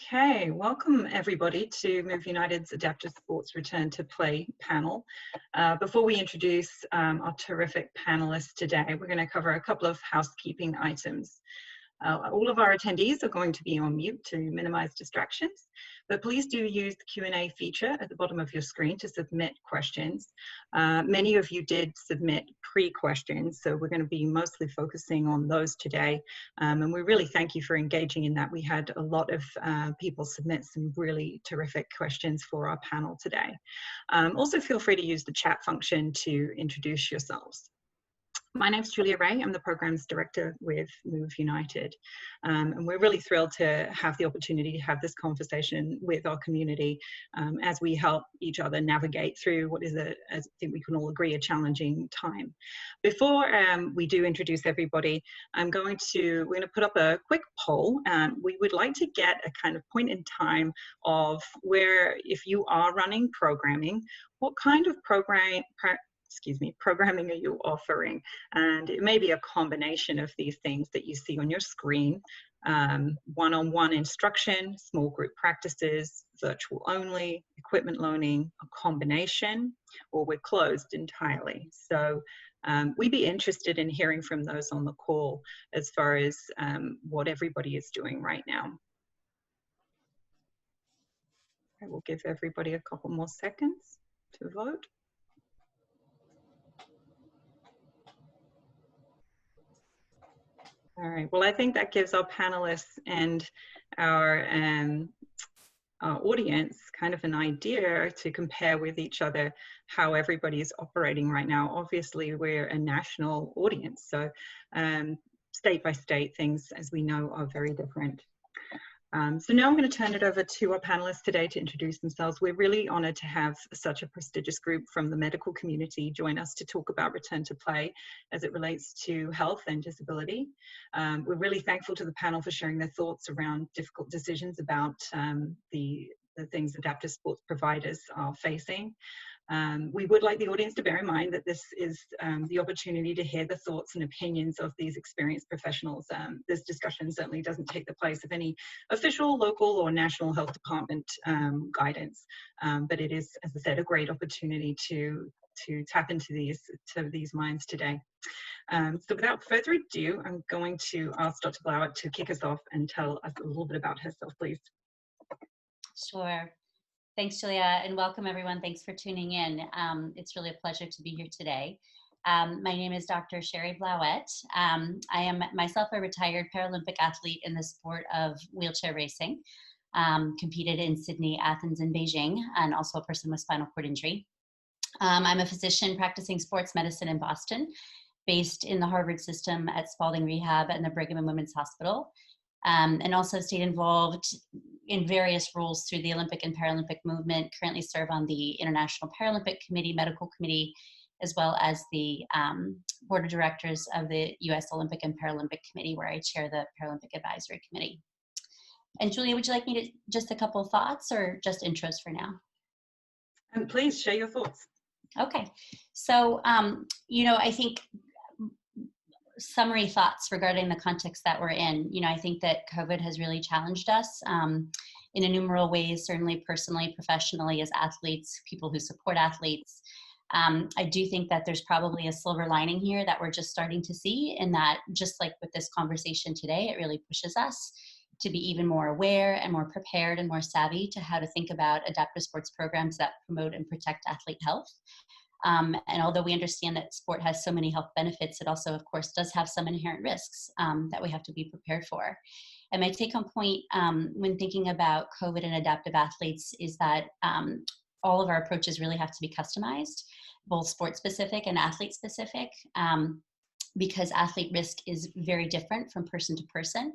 Okay, welcome everybody to Move United's Adaptive Sports Return to Play panel. Before we introduce our terrific panelists today, we're going to cover a couple of housekeeping items. All of our attendees are going to be on mute to minimize distractions, but please do use the Q&A feature at the bottom of your screen to submit questions. Many of you did submit pre-questions, so we're going to be mostly focusing on those today, and we really thank you for engaging in that. We had a lot of people submit some really terrific questions for our panel today. Also feel free to use the chat function to introduce yourselves. My name's Julia Ray. I'm the Programs Director with Move United. And we're really thrilled to have the opportunity to have this conversation with our community as we help each other navigate through what is, as I think we can all agree, a challenging time. Before we do introduce everybody, we're going to put up a quick poll. We would like to get a kind of point in time of where, if you are running programming, what kind of programming are you offering? And it may be a combination of these things that you see on your screen: one-on-one instruction, small group practices, virtual only, equipment loaning, a combination, or we're closed entirely. So we'd be interested in hearing from those on the call as far as what everybody is doing right now. I will give everybody a couple more seconds to vote. All right, well, I think that gives our panelists and our audience kind of an idea to compare with each other how everybody is operating right now. Obviously, we're a national audience, so state by state, things, as we know, are very different. So now I'm going to turn it over to our panelists today to introduce themselves. We're really honored to have such a prestigious group from the medical community join us to talk about return to play as it relates to health and disability. We're really thankful to the panel for sharing their thoughts around difficult decisions about the things adaptive sports providers are facing. We would like the audience to bear in mind that this is the opportunity to hear the thoughts and opinions of these experienced professionals. This discussion certainly doesn't take the place of any official, local, or national health department guidance, but it is, as I said, a great opportunity to tap into these minds today. So without further ado, I'm going to ask Dr. Blauert to kick us off and tell us a little bit about herself, please. Sure. Thanks, Julia, and welcome everyone. Thanks for tuning in. It's really a pleasure to be here today. My name is Dr. Sherry Blauert. I am myself a retired Paralympic athlete in the sport of wheelchair racing, competed in Sydney, Athens, and Beijing, and also a person with spinal cord injury. I'm a physician practicing sports medicine in Boston, based in the Harvard system at Spalding Rehab and the Brigham and Women's Hospital. And also stayed involved in various roles through the Olympic and Paralympic movement. Currently serve on the International Paralympic Committee, Medical Committee, as well as the Board of Directors of the U.S. Olympic and Paralympic Committee, where I chair the Paralympic Advisory Committee. And Julia, would you like me to just a couple of thoughts or just intros for now? And please share your thoughts. Okay, so I think summary thoughts regarding the context that we're in. I think that COVID has really challenged us in innumerable ways, certainly personally, professionally, as athletes, people who support athletes. I do think that there's probably a silver lining here that we're just starting to see, and that just like with this conversation today, it really pushes us to be even more aware and more prepared and more savvy to how to think about adaptive sports programs that promote and protect athlete health. And although we understand that sport has so many health benefits, it also, of course, does have some inherent risks that we have to be prepared for. And my take-home point when thinking about COVID and adaptive athletes is that all of our approaches really have to be customized, both sport-specific and athlete-specific, because athlete risk is very different from person to person.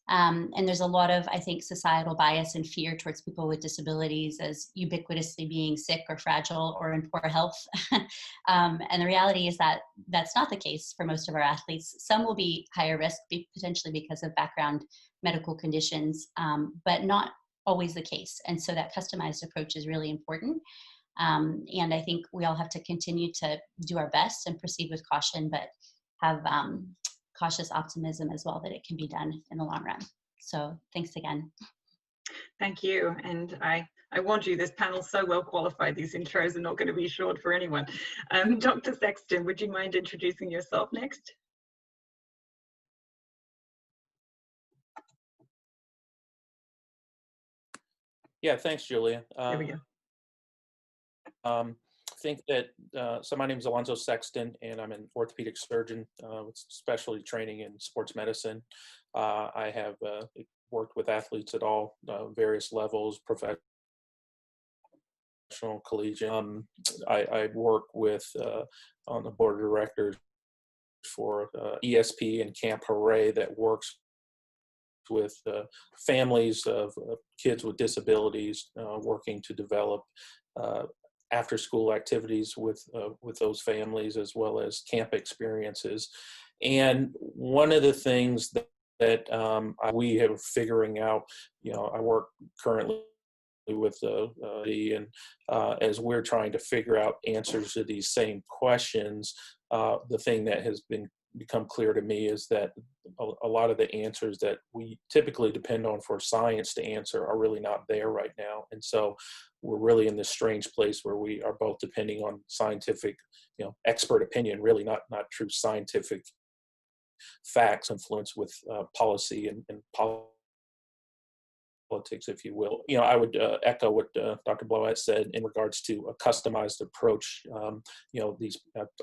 And there's a lot of, I think, societal bias and fear towards people with disabilities as ubiquitously being sick or fragile or in poor health. And the reality is that that's not the case for most of our athletes. Some will be higher risk, potentially because of background medical conditions, but not always the case. And so that customized approach is really important. And I think we all have to continue to do our best and proceed with caution, but have cautious optimism as well that it can be done in the long run. So thanks again. Thank you. And I warned you, this panel's so well qualified, these intros are not going to be short for anyone. Dr. Sexton, would you mind introducing yourself next? Yeah, thanks, Julia. There we go. I think that, so my name is Alonzo Sexton, and I'm an orthopedic surgeon with specialty training in sports medicine. I have worked with athletes at all various levels, professional, collegiate. I work with on the board of directors for ESP and Camp Hooray that works with families of kids with disabilities, working to develop after-school activities with those families, as well as camp experiences. And one of the things that we have figuring out, I work currently with and as we're trying to figure out answers to these same questions, the thing that has become clear to me is that a lot of the answers that we typically depend on for science to answer are really not there right now. And so we're really in this strange place where we are both depending on scientific, expert opinion, really not true scientific facts influenced with policy and politics, if you will. I would echo what Dr. Bloet said in regards to a customized approach.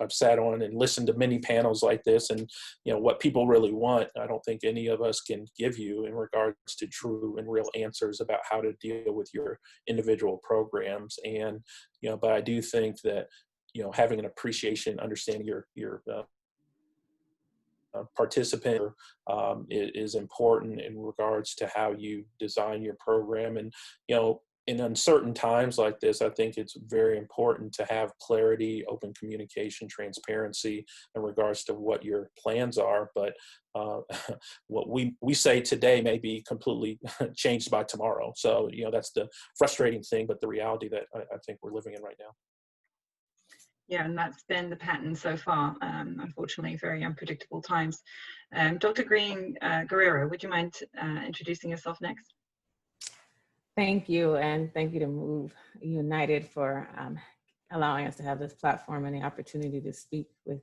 I've sat on and listened to many panels like this, and what people really want, I don't think any of us can give you in regards to true and real answers about how to deal with your individual programs. And but I do think that having an appreciation, understanding your participant is important in regards to how you design your program. And in uncertain times like this, I think it's very important to have clarity, open communication, transparency in regards to what your plans are. But what we say today may be completely changed by tomorrow. So that's the frustrating thing, but the reality that I think we're living in right now. Yeah, and that's been the pattern so far. Unfortunately, very unpredictable times. Dr. Green Guerrero, would you mind introducing yourself next? Thank you, and thank you to Move United for allowing us to have this platform and the opportunity to speak with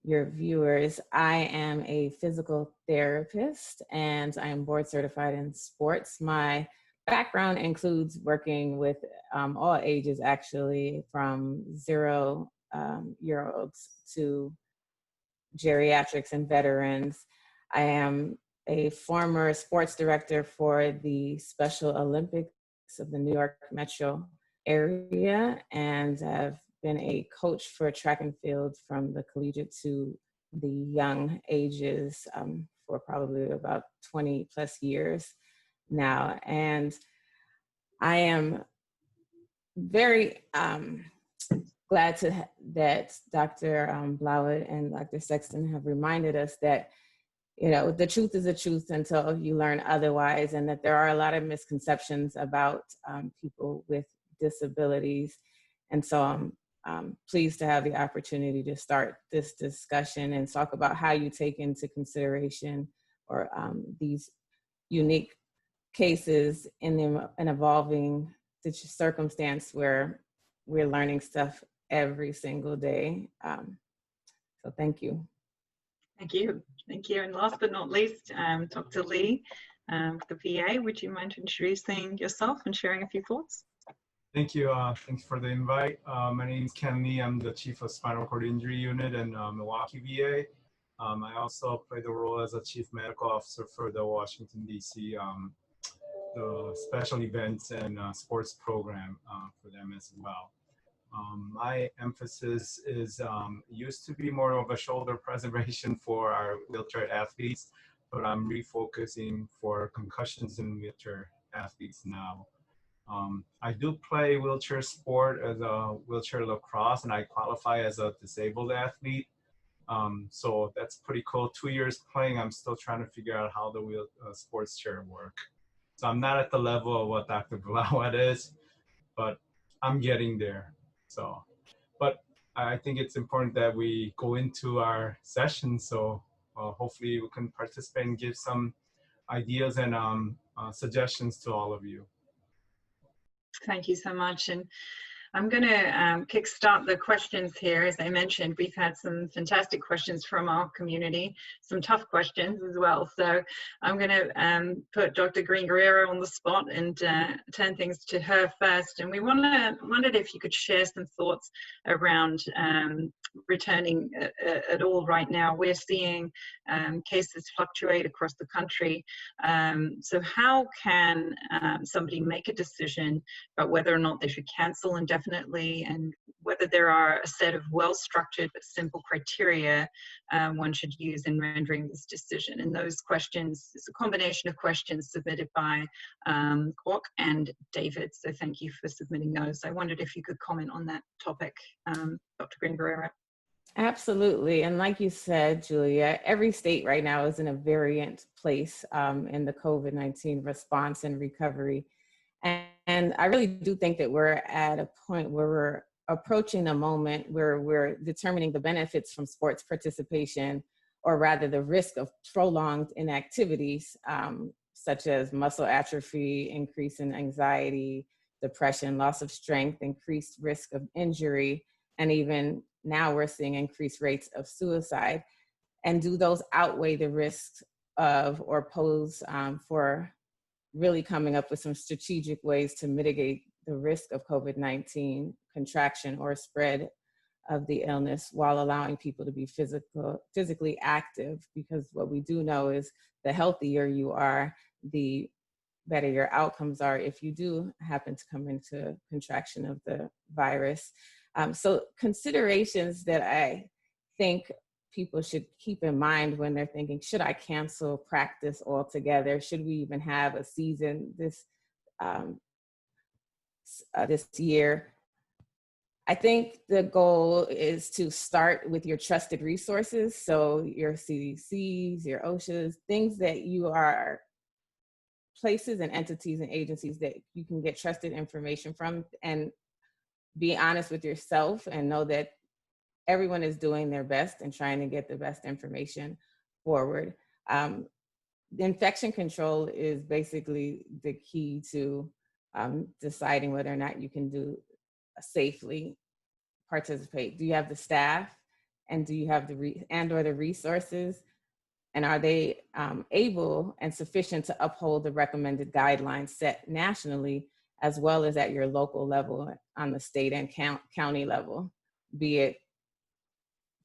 your viewers. I am a physical therapist, and I am board certified in sports. My background includes working with all ages, actually, from 0-year-olds to geriatrics and veterans. I am a former sports director for the Special Olympics of the New York metro area, and have been a coach for track and field from the collegiate to the young ages for probably about 20 plus years now. And I am very glad that Dr. Blauett and Dr. Sexton have reminded us that the truth is the truth until you learn otherwise, and that there are a lot of misconceptions about people with disabilities. And so I'm pleased to have the opportunity to start this discussion and talk about how you take into consideration or these unique cases in an evolving circumstance where we're learning stuff every single day. So thank you. Thank you. Thank you. And last but not least, Dr. Lee, the PA, would you mind introducing yourself and sharing a few thoughts? Thank you. Thanks for the invite. My name is Ken Lee. I'm the Chief of Spinal Cord Injury Unit in Milwaukee, VA. I also play the role as a Chief Medical Officer for the Washington, D.C. The special events and sports program for them as well. My emphasis is used to be more of a shoulder preservation for our wheelchair athletes, but I'm refocusing for concussions in wheelchair athletes now. I do play wheelchair sport as a wheelchair lacrosse, and I qualify as a disabled athlete. So that's pretty cool. 2 years playing, I'm still trying to figure out how the sports chair work. So I'm not at the level of what Dr. Blauett is, but I'm getting there. So, but I think it's important that we go into our session. So hopefully we can participate and give some ideas and suggestions to all of you. Thank you so much. And I'm going to kickstart the questions here. As I mentioned, we've had some fantastic questions from our community, some tough questions as well. So I'm going to put Dr. Green-Guerrero on the spot and turn things to her first. And we wondered if you could share some thoughts around returning at all right now. We're seeing cases fluctuate across the country. So how can somebody make a decision about whether or not they should cancel indefinitely, and whether there are a set of well-structured but simple criteria one should use in rendering this decision? And those questions is a combination of questions submitted by Kwok and David. So thank you for submitting those. I wondered if you could comment on that topic, Dr. Green-Guerrero. Absolutely. And like you said, Julia, every state right now is in a variant place in the COVID-19 response and recovery. And I really do think that we're at a point where we're approaching a moment where we're determining the benefits from sports participation, or rather the risk of prolonged inactivities, such as muscle atrophy, increase in anxiety, depression, loss of strength, increased risk of injury, and even now we're seeing increased rates of suicide. And do those outweigh the risks of, or pose for really coming up with some strategic ways to mitigate the risk of COVID-19 contraction or spread of the illness, while allowing people to be physically active? Because what we do know is the healthier you are, the better your outcomes are if you do happen to come into contraction of the virus. So considerations that I think people should keep in mind when they're thinking, should I cancel practice altogether? Should we even have a season this year? I think the goal is to start with your trusted resources. So your CDCs, your OSHAs, things that you are, places and entities and agencies that you can get trusted information from, and be honest with yourself and know that everyone is doing their best and trying to get the best information forward. The infection control is basically the key to deciding whether or not you can do safely participate. Do you have the staff, and do you have the resources, and are they able and sufficient to uphold the recommended guidelines set nationally, as well as at your local level on the state and county level, be it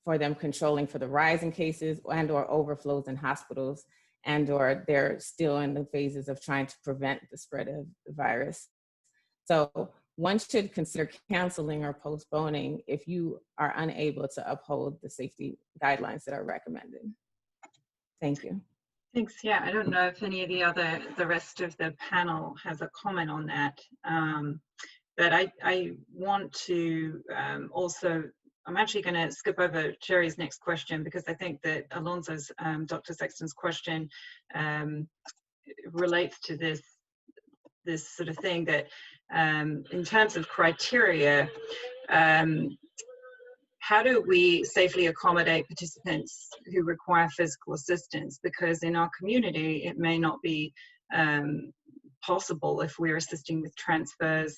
for them controlling for the rise in cases and or overflows in hospitals, and or they're still in the phases of trying to prevent the spread of the virus. So one should consider canceling or postponing if you are unable to uphold the safety guidelines that are recommended. Thank you. Thanks. Yeah, I don't know if any of the rest of the panel has a comment on that, but I want to also, I'm actually going to skip over Jerry's next question, because I think that Alonso's, Dr. Sexton's question relates to this sort of thing, that in terms of criteria, how do we safely accommodate participants who require physical assistance? Because in our community, it may not be possible if we're assisting with transfers,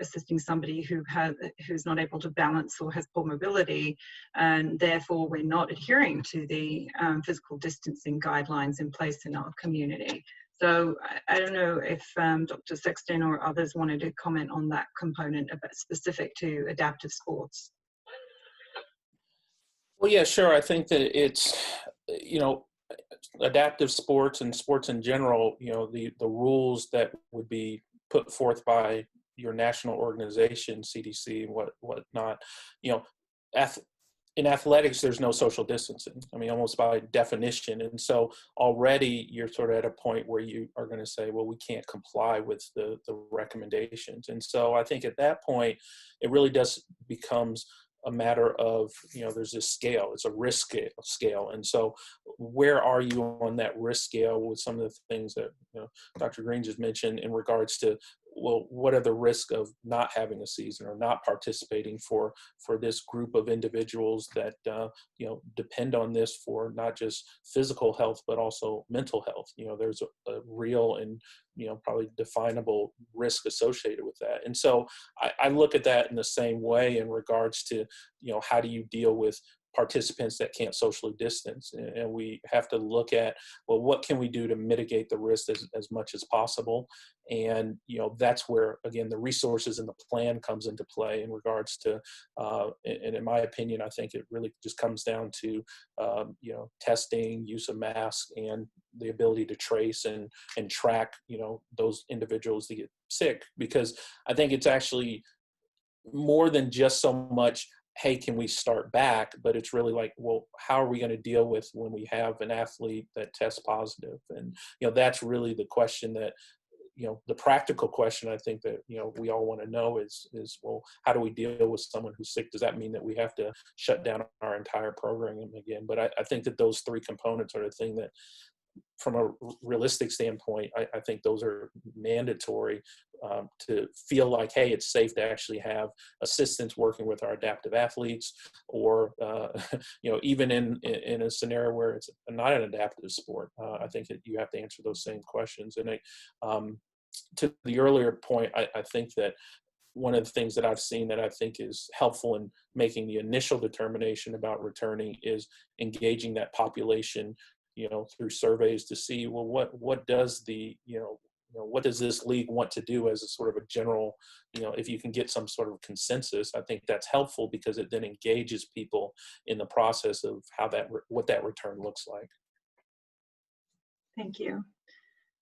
assisting somebody who's not able to balance or has poor mobility, and therefore we're not adhering to the physical distancing guidelines in place in our community. So I don't know if Dr. Sexton or others wanted to comment on that component specific to adaptive sports. Well, yeah, sure. I think that it's, adaptive sports and sports in general, the rules that would be put forth by your national organization, CDC, and whatnot, in athletics, there's no social distancing. I mean, almost by definition. And so already you're sort of at a point where you are going to say, well, we can't comply with the recommendations. And so I think at that point, it really does becomes a matter of, there's this scale, it's a risk scale. And so where are you on that risk scale with some of the things that Dr. Green just mentioned in regards to well, what are the risks of not having a season or not participating for this group of individuals that depend on this for not just physical health but also mental health. There's a real and probably definable risk associated with that. And so I look at that in the same way in regards to how do you deal with participants that can't socially distance, and we have to look at, well, what can we do to mitigate the risk as much as possible. And that's where, again, the resources and the plan comes into play in regards to and in my opinion, I think it really just comes down to testing, use of masks, and the ability to trace and track those individuals that get sick, because I think it's actually more than just so much, hey, can we start back? But it's really like, well, how are we going to deal with when we have an athlete that tests positive? And, that's really the question that, the practical question I think that, we all want to know is, well, how do we deal with someone who's sick? Does that mean that we have to shut down our entire program again? But I think that those three components are the thing that, from a realistic standpoint, I think those are mandatory to feel like, hey, it's safe to actually have assistants working with our adaptive athletes, or even in a scenario where it's not an adaptive sport. I think that you have to answer those same questions. And to the earlier point, I think that one of the things that I've seen that I think is helpful in making the initial determination about returning is engaging that population through surveys to see, well, what does what does this league want to do as a sort of a general, if you can get some sort of consensus, I think that's helpful, because it then engages people in the process of what that return looks like. Thank you.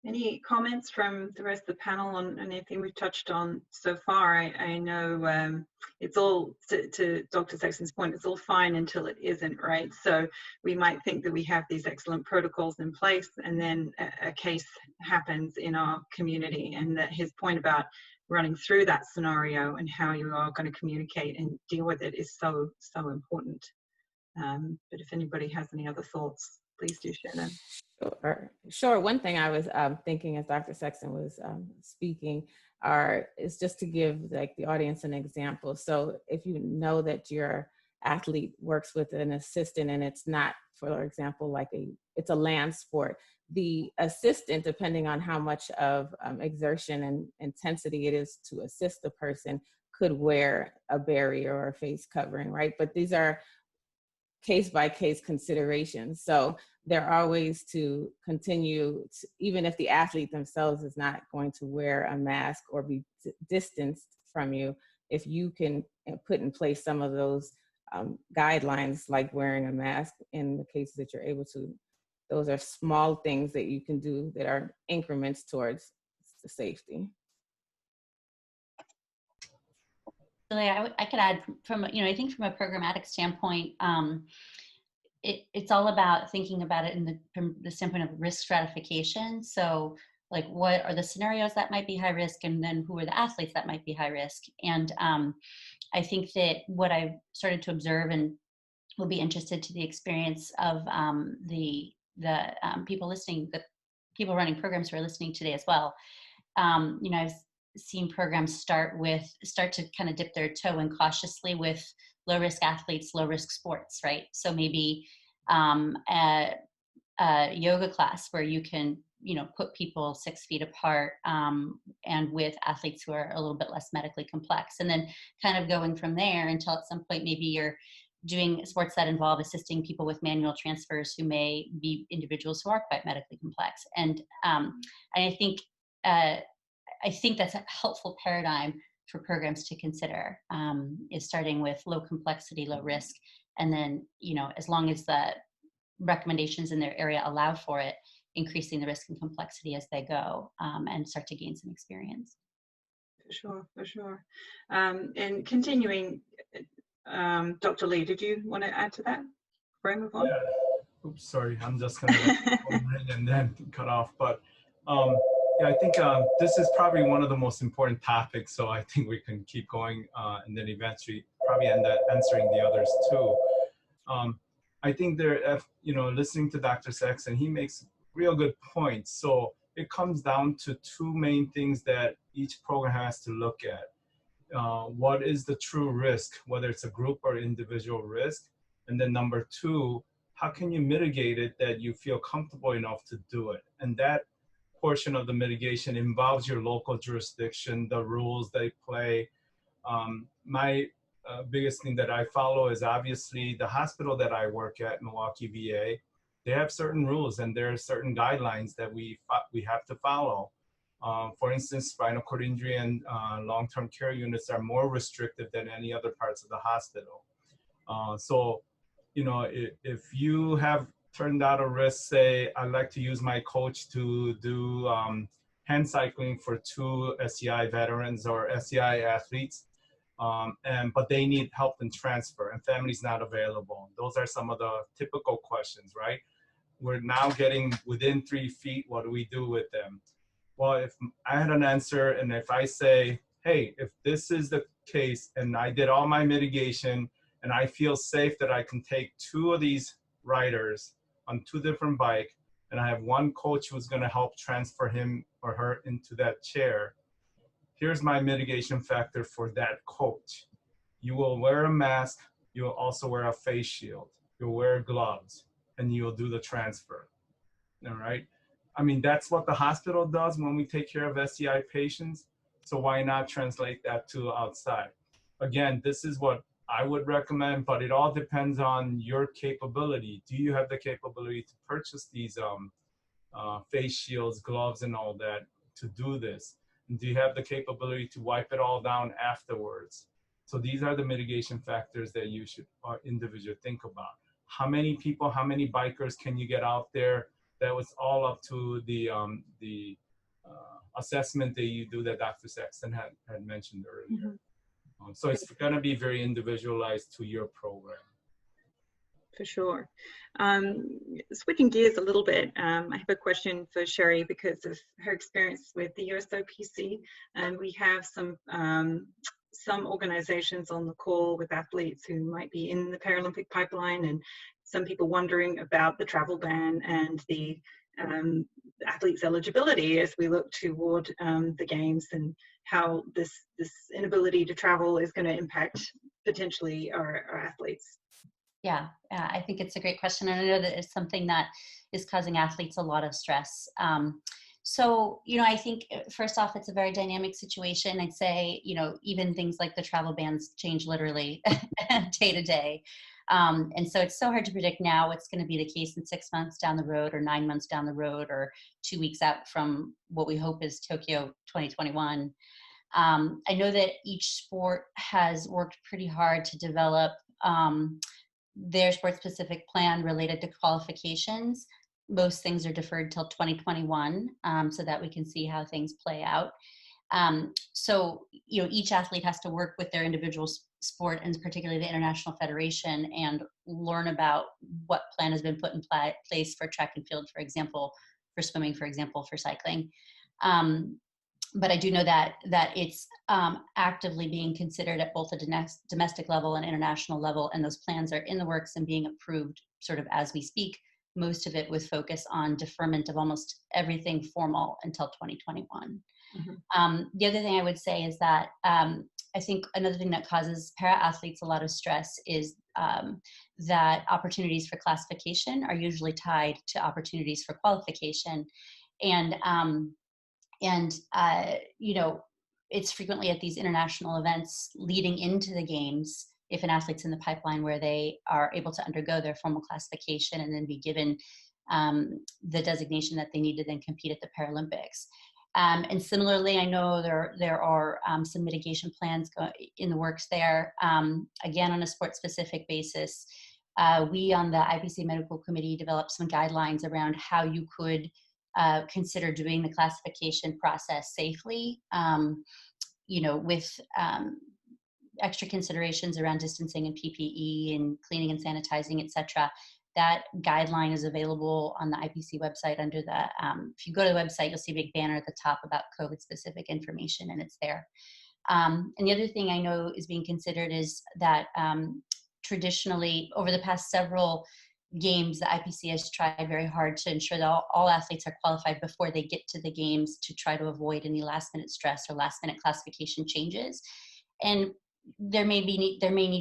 Any comments from the rest of the panel on anything we've touched on so far? I know it's all, to Dr. Sexton's point, it's all fine until it isn't, right? So we might think that we have these excellent protocols in place, and then a case happens in our community, and that his point about running through that scenario and how you are going to communicate and deal with it is so important. But if anybody has any other thoughts, please do share them. Sure. One thing I was thinking as Dr. Sexton was speaking is just to give the audience an example. So if you know that your athlete works with an assistant and it's not, for example, it's a land sport, the assistant, depending on how much of exertion and intensity it is to assist the person, could wear a barrier or a face covering, right? But these are case-by-case considerations. So there are ways to continue, even if the athlete themselves is not going to wear a mask or be distanced from you, if you can put in place some of those guidelines, like wearing a mask in the cases that you're able to, those are small things that you can do that are increments towards the safety. I could add from, I think from a programmatic standpoint, it's all about thinking about it from the standpoint of risk stratification. So like, what are the scenarios that might be high risk, and then who are the athletes that might be high risk? And I think that what I've started to observe, and will be interested to the experience of the people listening, the people running programs who are listening today as well. I've seen programs start to kind of dip their toe in cautiously with low risk athletes, low risk sports, right? So maybe a yoga class where you can, put people 6 feet apart, and with athletes who are a little bit less medically complex, and then kind of going from there until at some point maybe you're doing sports that involve assisting people with manual transfers who may be individuals who are quite medically complex. And I think that's a helpful paradigm for programs to consider, is starting with low complexity, low risk, and then, as long as the recommendations in their area allow for it, increasing the risk and complexity as they go, and start to gain some experience. For sure. And continuing, Dr. Lee, did you want to add to that before I move on? Yeah. Oops, sorry, I'm just going to and then cut off. But yeah, I think this is probably one of the most important topics, so I think we can keep going and then eventually probably end up answering the others too. I think listening to Dr. Sexton, he makes real good points. So it comes down to two main things that each program has to look at. What is the true risk, whether it's a group or individual risk? And then number two, how can you mitigate it that you feel comfortable enough to do it? And that portion of the mitigation involves your local jurisdiction, the rules they play. My biggest thing that I follow is obviously the hospital that I work at, Milwaukee VA. They have certain rules and there are certain guidelines that we have to follow. For instance, spinal cord injury and long-term care units are more restrictive than any other parts of the hospital. So, you know, if you have turned out a risk, say, I'd like to use my coach to do hand cycling for 2 SEI veterans or SEI athletes, but they need help in transfer and family's not available. Those are some of the typical questions, right? We're now getting within 3 feet, what do we do with them? Well, if I had an answer and if I say, hey, if this is the case and I did all my mitigation and I feel safe that I can take 2 of these riders on 2 different bikes and I have one coach who's gonna help transfer him or her into that chair, here's my mitigation factor for that coach. You will wear a mask, you will also wear a face shield, you'll wear gloves, and you'll do the transfer, all right? I mean, that's what the hospital does when we take care of SCI patients, so why not translate that to outside? Again, this is what I would recommend, but it all depends on your capability. Do you have the capability to purchase these face shields, gloves, and all that to do this? And do you have the capability to wipe it all down afterwards? So these are the mitigation factors that you should individually think about. How many people, how many bikers can you get out there? That was all up to the assessment that you do that Dr. Saxton had mentioned earlier. Mm-hmm. So it's going to be very individualized to your program. For sure. Switching gears a little bit, I have a question for Sherry because of her experience with the USOPC, and we have some organizations on the call with athletes who might be in the Paralympic pipeline, and some people wondering about the travel ban and the athletes' eligibility as we look toward the games, and how this inability to travel is going to impact potentially our athletes. Yeah, I think it's a great question. And I know that it's something that is causing athletes a lot of stress. So, you know, I think first off, it's a very dynamic situation. I'd say, you know, even things like the travel bans change literally day to day. And so it's so hard to predict now what's going to be the case in 6 months down the road, or 9 months down the road, or 2 weeks out from what we hope is Tokyo 2021. I know that each sport has worked pretty hard to develop their sport-specific plan related to qualifications. Most things are deferred till 2021 so that we can see how things play out. So, you know, each athlete has to work with their individual sport, and particularly the International Federation, and learn about what plan has been put in place for track and field, for example, for swimming, for example, for cycling. But I do know that it's actively being considered at both a domestic level and international level, and those plans are in the works and being approved sort of as we speak, most of it with focus on deferment of almost everything formal until 2021. Mm-hmm. The other thing I would say is that I think another thing that causes para-athletes a lot of stress is that opportunities for classification are usually tied to opportunities for qualification. And you know, it's frequently at these international events leading into the games, if an athlete's in the pipeline, where they are able to undergo their formal classification and then be given the designation that they need to then compete at the Paralympics. And similarly, I know there are some mitigation plans in the works there. Again, on a sport-specific basis, we on the IPC Medical Committee developed some guidelines around how you could consider doing the classification process safely, you know, with extra considerations around distancing and PPE and cleaning and sanitizing, etc. That guideline is available on the IPC website under the, if you go to the website, you'll see a big banner at the top about COVID-specific information, and it's there. And the other thing I know is being considered is that traditionally, over the past several games, the IPC has tried very hard to ensure that all athletes are qualified before they get to the games to try to avoid any last minute stress or last minute classification changes. And there may need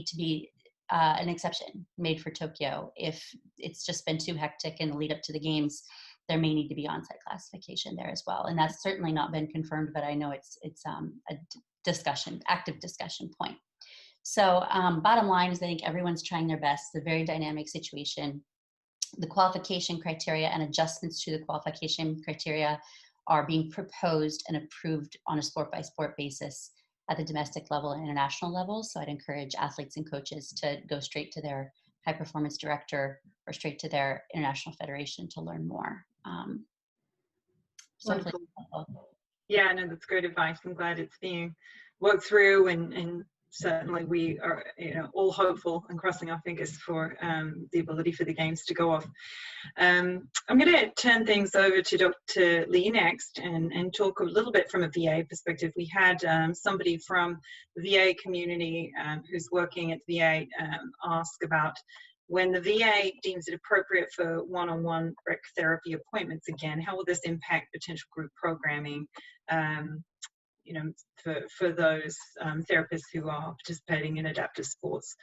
to be an exception made for Tokyo. If it's just been too hectic in the lead up to the games, there may need to be on-site classification there as well. And that's certainly not been confirmed, but I know it's a active discussion point. So bottom line is I think everyone's trying their best. It's a very dynamic situation. The qualification criteria and adjustments to the qualification criteria are being proposed and approved on a sport-by-sport basis at the domestic level and international level. So I'd encourage athletes and coaches to go straight to their high performance director or straight to their international federation to learn more. Yeah, no, that's great advice. I'm glad it's being worked through, and certainly we are, all hopeful and crossing our fingers for the ability for the games to go off. I'm going to turn things over to Dr. Lee next and talk a little bit from a VA perspective. We had somebody from the VA community who's working at the VA ask about when the VA deems it appropriate for one-on-one rec therapy appointments again, how will this impact potential group programming, for those therapists who are participating in adaptive sports?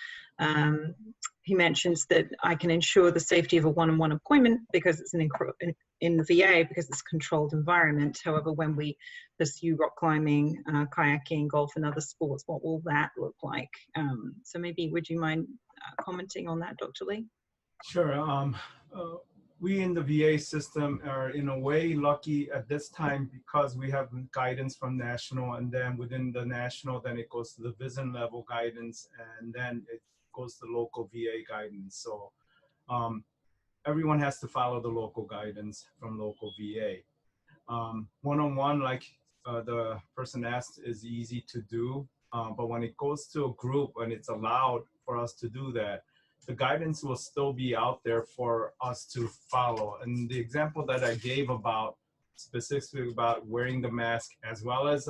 He mentions that I can ensure the safety of a one-on-one appointment because it's in the VA because it's a controlled environment. However, when we pursue rock climbing, kayaking, golf, and other sports, what will that look like? So maybe would you mind commenting on that, Dr. Lee? Sure. We in the VA system are in a way lucky at this time because we have guidance from national, and then within the national, then it goes to the VISN level guidance, and then it goes to local VA guidance. So everyone has to follow the local guidance from local VA. One-on-one, like the person asked, is easy to do, but when it goes to a group and it's allowed for us to do that, the guidance will still be out there for us to follow. And the example that I gave about specifically about wearing the mask as well as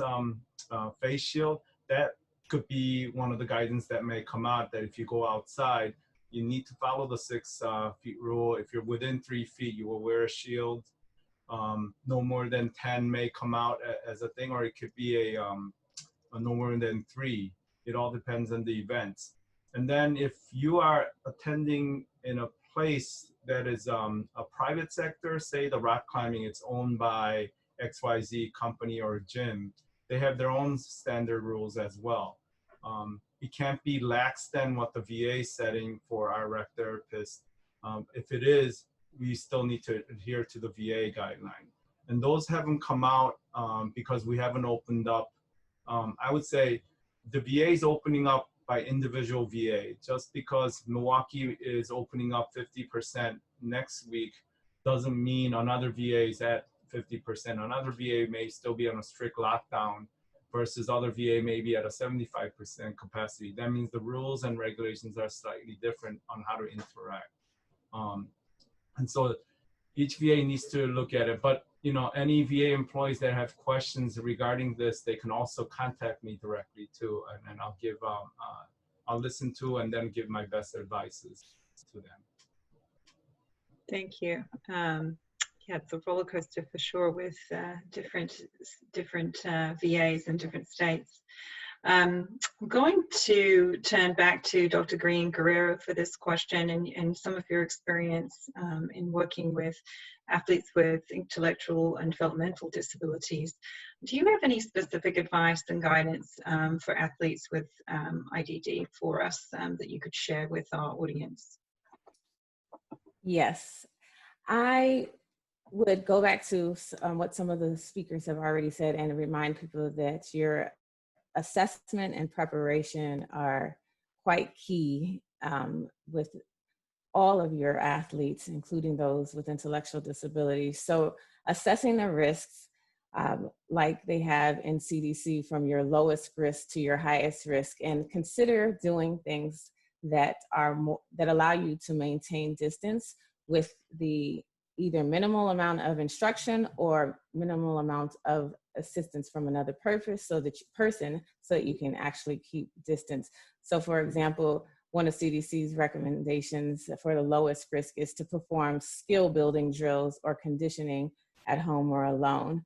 face shield, that could be one of the guidance that may come out, that if you go outside, you need to follow the 6 feet rule. If you're within 3 feet, you will wear a shield. No more than 10 may come out as a thing, or it could be a no more than 3. It all depends on the events. And then if you are attending in a place that is a private sector, say the rock climbing, it's owned by XYZ company or gym, they have their own standard rules as well. It can't be lax than what the VA is setting for our rec therapists. If it is, we still need to adhere to the VA guideline. And those haven't come out because we haven't opened up. I would say the VA is opening up by individual VA. Just because Milwaukee is opening up 50% next week doesn't mean another VA is at 50%. Another VA may still be on a strict lockdown versus other VA may be at a 75% capacity. That means the rules and regulations are slightly different on how to interact. And so each VA needs to look at it. But any VA employees that have questions regarding this, they can also contact me directly too, and I'll give I'll listen to and then give my best advices to them. Thank you. Yeah, it's a roller coaster for sure with different VAs in different states. I'm going to turn back to Dr. Green Guerrero for this question and some of your experience in working with athletes with intellectual and developmental disabilities. Do you have any specific advice and guidance for athletes with IDD for us that you could share with our audience? Yes, I would go back to what some of the speakers have already said and remind people that your assessment and preparation are quite key with all of your athletes, including those with intellectual disabilities. So assessing the risks like they have in CDC from your lowest risk to your highest risk, and consider doing things that that allow you to maintain distance with the either minimal amount of instruction or minimal amount of assistance from another person so that you can actually keep distance. So for example, one of CDC's recommendations for the lowest risk is to perform skill building drills or conditioning at home or alone,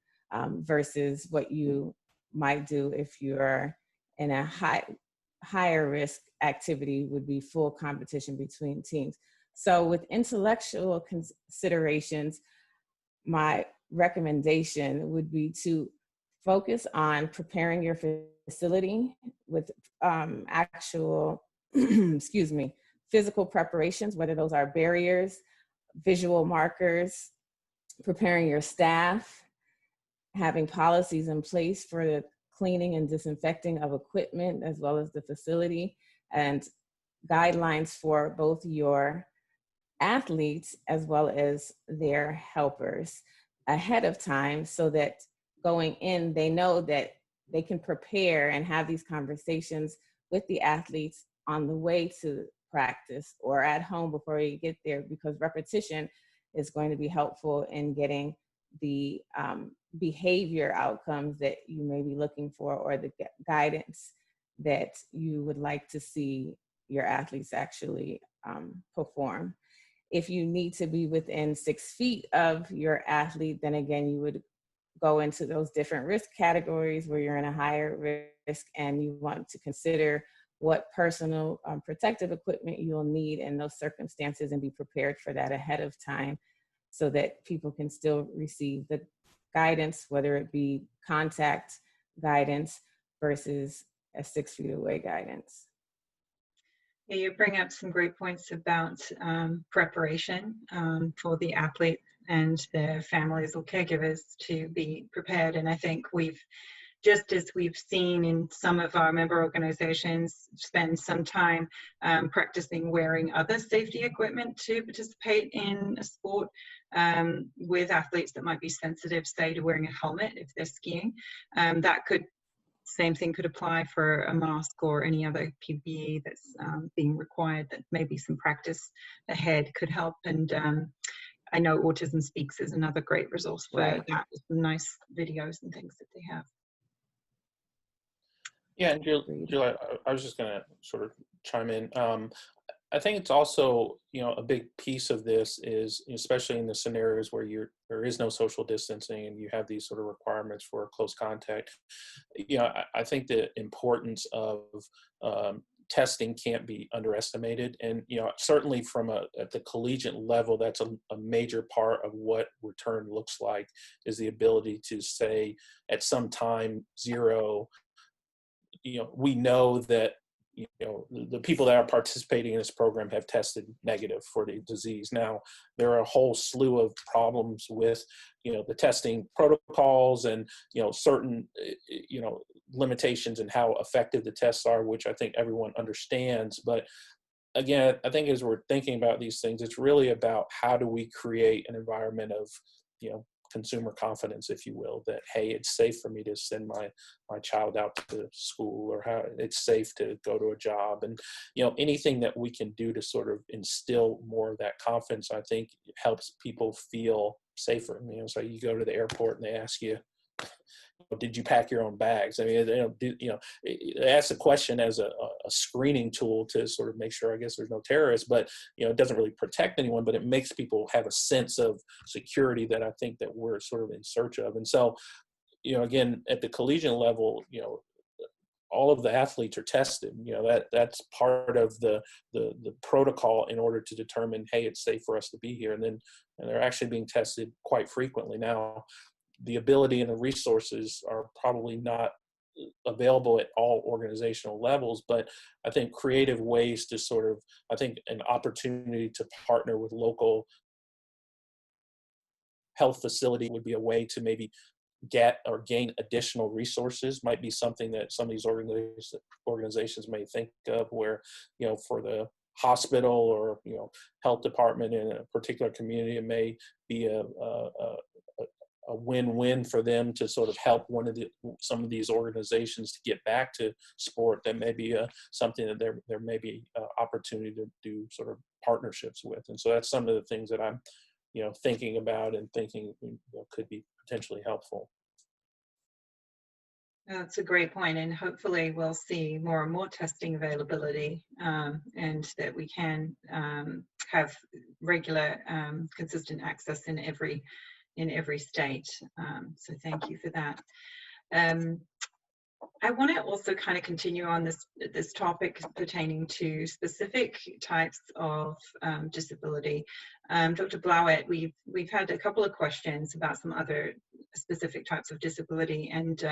versus what you might do if you're in a higher risk activity would be full competition between teams. So with intellectual considerations, my recommendation would be to focus on preparing your facility with actual, excuse me, physical preparations, whether those are barriers, visual markers, preparing your staff, having policies in place for the cleaning and disinfecting of equipment as well as the facility, and guidelines for both your athletes as well as their helpers ahead of time, so that going in, they know that they can prepare and have these conversations with the athletes on the way to practice or at home before you get there, because repetition is going to be helpful in getting the behavior outcomes that you may be looking for, or the guidance that you would like to see your athletes actually perform. If you need to be within 6 feet of your athlete, then again, you would go into those different risk categories where you're in a higher risk, and you want to consider what personal protective equipment you'll need in those circumstances and be prepared for that ahead of time, so that people can still receive the guidance, whether it be contact guidance versus a 6 feet away guidance. Yeah, you bring up some great points about preparation for the athlete and their families or caregivers to be prepared. And I think just as we've seen in some of our member organizations, spend some time practicing wearing other safety equipment to participate in a sport with athletes that might be sensitive, say, to wearing a helmet if they're skiing. Same thing could apply for a mask or any other PPE that's being required, that maybe some practice ahead could help. And I know Autism Speaks is another great resource for that, with some nice videos and things that they have. Yeah, and Julie, I was just going to sort of chime in. I think it's also, a big piece of this is, especially in the scenarios where there is no social distancing and you have these sort of requirements for close contact. I think the importance of testing can't be underestimated. And, certainly at the collegiate level, that's a major part of what return looks like, is the ability to say at some time zero, we know that the people that are participating in this program have tested negative for the disease. Now, there are a whole slew of problems with, the testing protocols and, certain, limitations in how effective the tests are, which I think everyone understands. But again, I think as we're thinking about these things, it's really about how do we create an environment of, consumer confidence, if you will, that, hey, it's safe for me to send my child out to school, or how it's safe to go to a job. And, anything that we can do to sort of instill more of that confidence, I think helps people feel safer. So you go to the airport and they ask you, did you pack your own bags? I mean, they ask the question as a screening tool to sort of make sure, I guess, there's no terrorists, but, it doesn't really protect anyone, but it makes people have a sense of security that I think that we're sort of in search of. And so, again, at the collegiate level, all of the athletes are tested. That's part of the protocol in order to determine, hey, it's safe for us to be here. And they're actually being tested quite frequently. Now, the ability and the resources are probably not available at all organizational levels, but I think creative ways to sort of, I think an opportunity to partner with local health facility would be a way to maybe get or gain additional resources, might be something that some of these organizations may think of, where, for the hospital or, health department in a particular community, it may be a win-win for them to sort of help some of these organizations to get back to sport. That may be something that there may be opportunity to do sort of partnerships with. And so that's some of the things that I'm, thinking about and thinking could be potentially helpful. That's a great point, and hopefully we'll see more and more testing availability, and that we can have regular, consistent access in every state. So thank you for that. I want to also kind of continue on this topic pertaining to specific types of disability. Dr. Blauett, we've had a couple of questions about some other specific types of disability and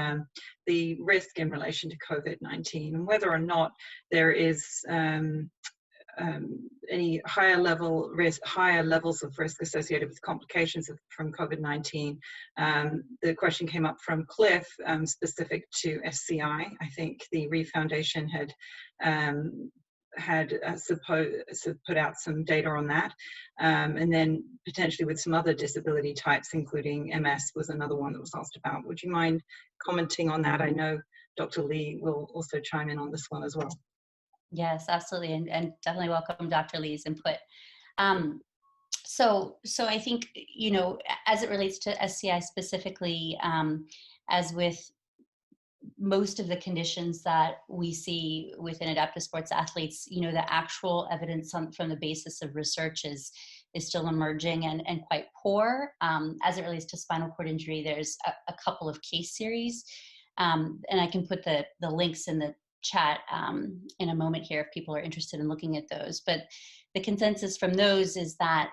the risk in relation to COVID-19 and whether or not there is any higher levels of risk associated with complications from COVID-19. The question came up from Cliff, specific to SCI. I think the Reeve Foundation had put out some data on that, and then potentially with some other disability types, including MS was another one that was asked about. Would you mind commenting on that? I know Dr. Lee will also chime in on this one as well. Yes, absolutely, and definitely welcome Dr. Lee's input. So I think, you know, as it relates to SCI specifically, as with most of the conditions that we see within adaptive sports athletes, you know, the actual evidence from the basis of research is still emerging and quite poor. As it relates to spinal cord injury, there's a couple of case series, and I can put the links in the chat in a moment here if people are interested in looking at those. But the consensus from those is that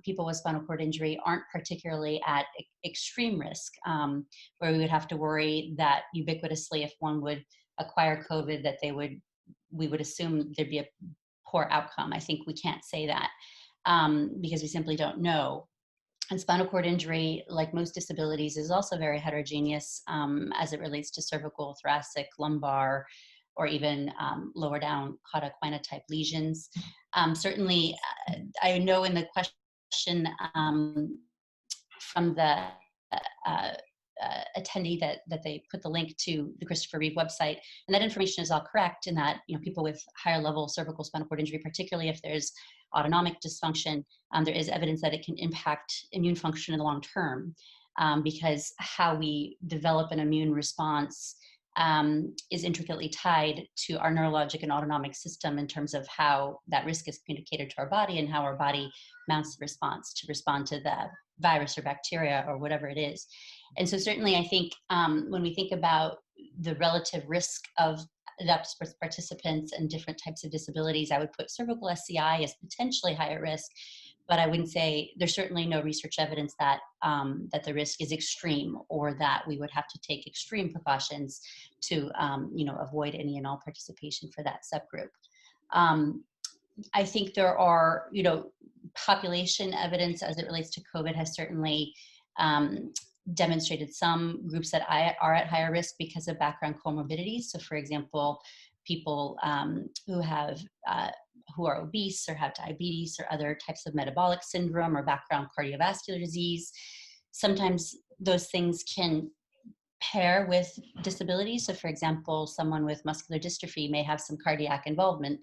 people with spinal cord injury aren't particularly at extreme risk, where we would have to worry that ubiquitously if one would acquire COVID that we would assume there'd be a poor outcome. I think we can't say that because we simply don't know. And spinal cord injury, like most disabilities, is also very heterogeneous as it relates to cervical, thoracic, lumbar, or even lower down cauda equina type lesions. Certainly, I know in the question from the attendee that they put the link to the Christopher Reeve website, and that information is all correct in that, you know, people with higher level cervical spinal cord injury, particularly if there's autonomic dysfunction, there is evidence that it can impact immune function in the long term, because how we develop an immune response is intricately tied to our neurologic and autonomic system in terms of how that risk is communicated to our body and how our body mounts the response to respond to the virus or bacteria or whatever it is. And so certainly I think when we think about the relative risk of adaptive sports participants and different types of disabilities, I would put cervical SCI as potentially higher risk, but I wouldn't say there's certainly no research evidence that that the risk is extreme or that we would have to take extreme precautions to you know, avoid any and all participation for that subgroup. I think there are, you know, population evidence as it relates to COVID has certainly demonstrated some groups that are at higher risk because of background comorbidities. So for example, people who are obese or have diabetes or other types of metabolic syndrome or background cardiovascular disease. Sometimes those things can pair with disabilities. So for example, someone with muscular dystrophy may have some cardiac involvement,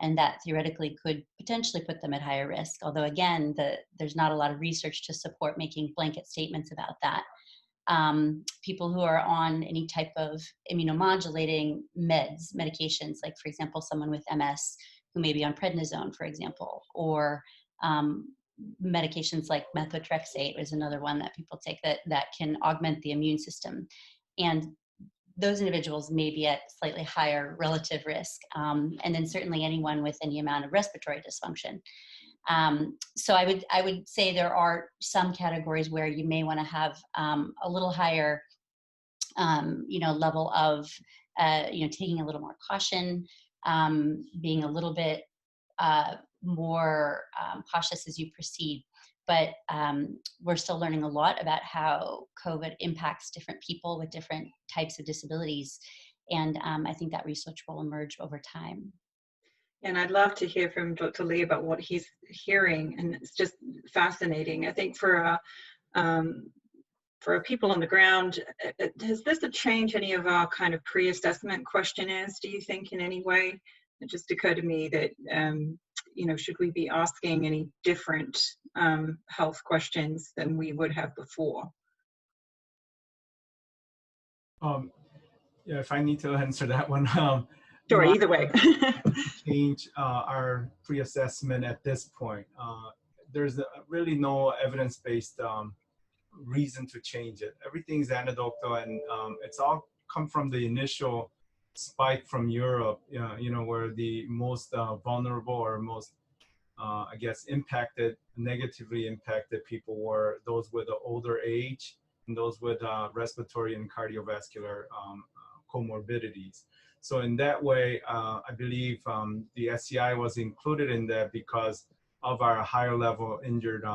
and that theoretically could potentially put them at higher risk. Although again, there's not a lot of research to support making blanket statements about that. People who are on any type of immunomodulating medications, like for example, someone with MS who may be on prednisone, for example, or medications like methotrexate is another one that people take that can augment the immune system. And those individuals may be at slightly higher relative risk. And then certainly anyone with any amount of respiratory dysfunction. So I would say there are some categories where you may want to have a little higher, you know, level of, you know, taking a little more caution, being a little bit more cautious as you proceed. But we're still learning a lot about how COVID impacts different people with different types of disabilities. And I think that research will emerge over time. And I'd love to hear from Dr. Lee about what he's hearing. And it's just fascinating. I think for people on the ground, has this changed any of our kind of pre-assessment questionnaires, do you think, in any way? It just occurred to me that, you know, should we be asking any different health questions than we would have before? Yeah, if I need to answer that one, Sure, I either way. change our pre-assessment at this point. There's really no evidence-based reason to change it. Everything's anecdotal, and it's all come from the initial spike from Europe, where the most vulnerable or most, I guess, negatively impacted people were those with an older age and those with respiratory and cardiovascular comorbidities. So in that way, I believe the SCI was included in that because of our higher level injured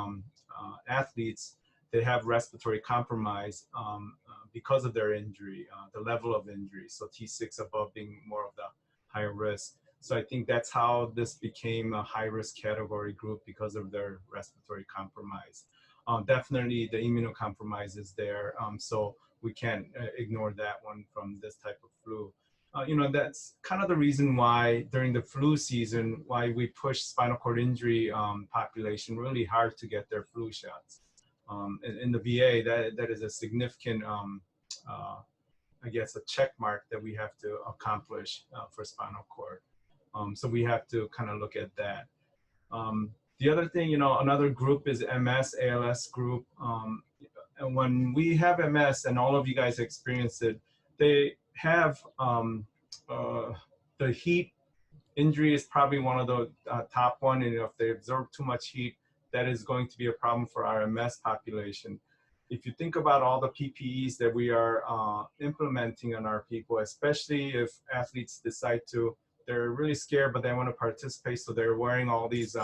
athletes. They have respiratory compromise because of their injury, the level of injury. So T6 above being more of the higher risk. So I think that's how this became a high risk category group, because of their respiratory compromise. Definitely the immunocompromise is there. So we can't ignore that one from this type of flu. That's kind of the reason why during the flu season, why we push spinal cord injury population really hard to get their flu shots. In the VA, that is a significant, I guess, a check mark that we have to accomplish for spinal cord. So we have to kind of look at that. The other thing, another group is MS, ALS group. And when we have MS, and all of you guys experience it, they have the heat injury is probably one of the top one. And if they absorb too much heat, that is going to be a problem for our MS population. If you think about all the PPEs that we are implementing on our people, especially if athletes decide to, they're really scared, but they want to participate. So they're wearing all these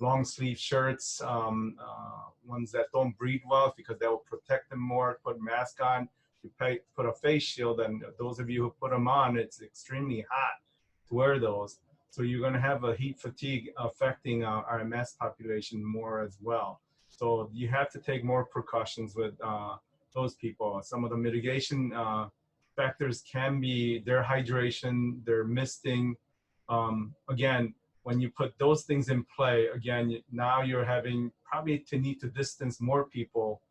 long sleeve shirts, ones that don't breathe well because that will protect them more, put a mask on, you put a face shield, and those of you who put them on, it's extremely hot to wear those. So you're going to have a heat fatigue affecting our MS population more as well. So you have to take more precautions with those people. Some of the mitigation factors can be their hydration, their misting. Again, when you put those things in play, again, now you're having probably to need to distance more people,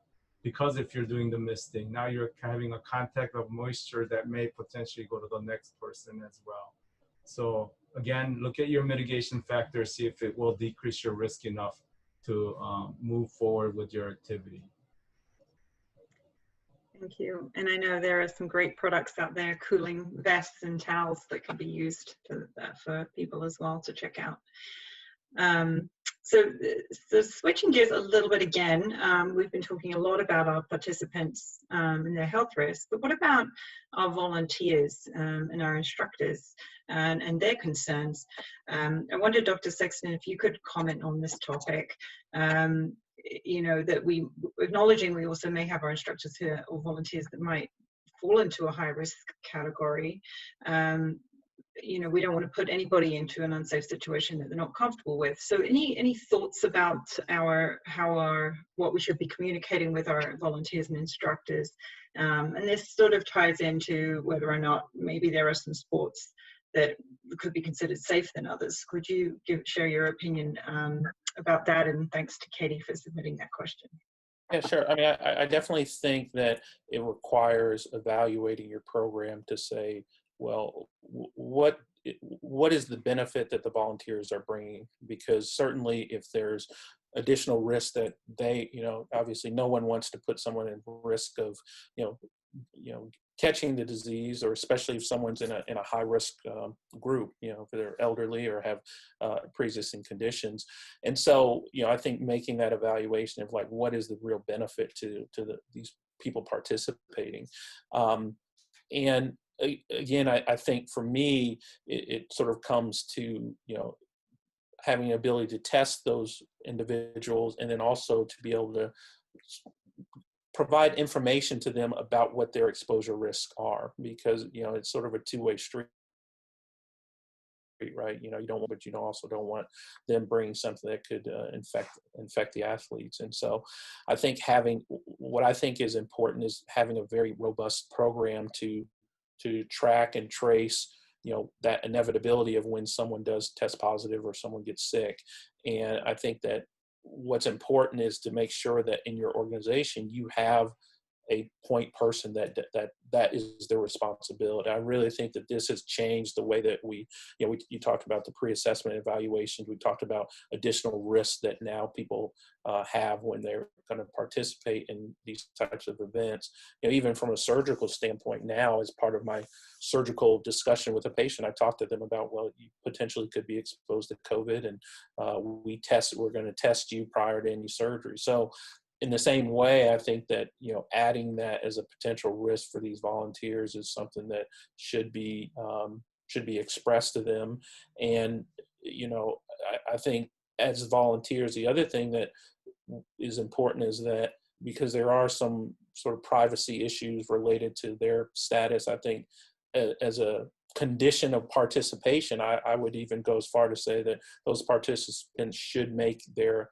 because if you're doing the misting, now you're having a contact of moisture that may potentially go to the next person as well. So again, look at your mitigation factors, see if it will decrease your risk enough to move forward with your activity. Thank you. And I know there are some great products out there, cooling vests and towels that can be used for people as well to check out. So switching gears a little bit again, we've been talking a lot about our participants and their health risks, but what about our volunteers and our instructors and their concerns? I wonder, Dr. Sexton, if you could comment on this topic. That we, acknowledging we also may have our instructors here or volunteers that might fall into a high risk category. We don't want to put anybody into an unsafe situation that they're not comfortable with. So any thoughts about what we should be communicating with our volunteers and instructors? And this sort of ties into whether or not maybe there are some sports that could be considered safe than others. Could you share your opinion about that? And thanks to Katie for submitting that question. Yeah, sure. I mean, I definitely think that it requires evaluating your program to say, well, what is the benefit that the volunteers are bringing? Because certainly if there's additional risk that they, obviously no one wants to put someone in risk of, catching the disease, or especially if someone's in a high risk group, if they're elderly or have pre-existing conditions. And so, I think making that evaluation of like, what is the real benefit to these people participating? And again, I think for me, it sort of comes to, having the ability to test those individuals, and then also to be able to provide information to them about what their exposure risks are, because, it's sort of a two-way street, right? You don't want, but you also don't want them bringing something that could infect the athletes. And so I think what I think is important is having a very robust program to track and trace, that inevitability of when someone does test positive or someone gets sick. And I think that what's important is to make sure that in your organization you have a point person that is their responsibility. I really think that this has changed the way that you talked about the pre-assessment evaluations. We talked about additional risks that now people have when they're going to participate in these types of events. Even from a surgical standpoint now, as part of my surgical discussion with a patient, I talked to them about, well, you potentially could be exposed to COVID, and we're going to test you prior to any surgery. So in the same way, I think that, adding that as a potential risk for these volunteers is something that should be expressed to them. And, I think as volunteers, the other thing that is important is that, because there are some sort of privacy issues related to their status, I think as a condition of participation, I would even go as far to say that those participants should make their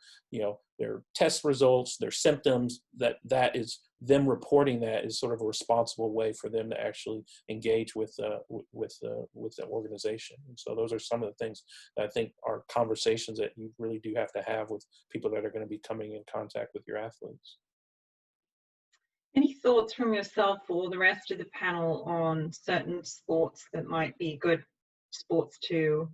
test results, their symptoms, that is them reporting that is sort of a responsible way for them to actually engage with the organization. And so those are some of the things that I think are conversations that you really do have to have with people that are going to be coming in contact with your athletes. Any thoughts from yourself or the rest of the panel on certain sports that might be good sports to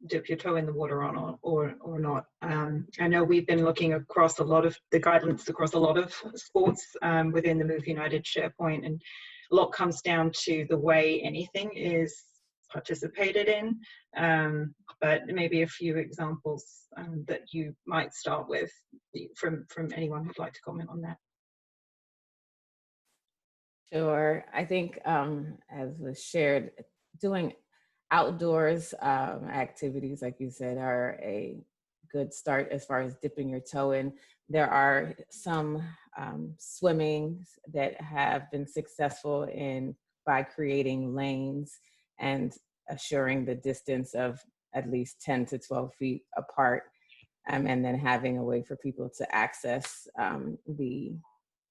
dip your toe in the water on or not? I know we've been looking across a lot of the guidance across a lot of sports within the Move United SharePoint, and a lot comes down to the way anything is participated in, but maybe a few examples that you might start with from anyone who'd like to comment on that. Sure. I think, as was shared, doing outdoors activities, like you said, are a good start as far as dipping your toe in. There are some swimming that have been successful by creating lanes and assuring the distance of at least 10 to 12 feet apart, and then having a way for people to access the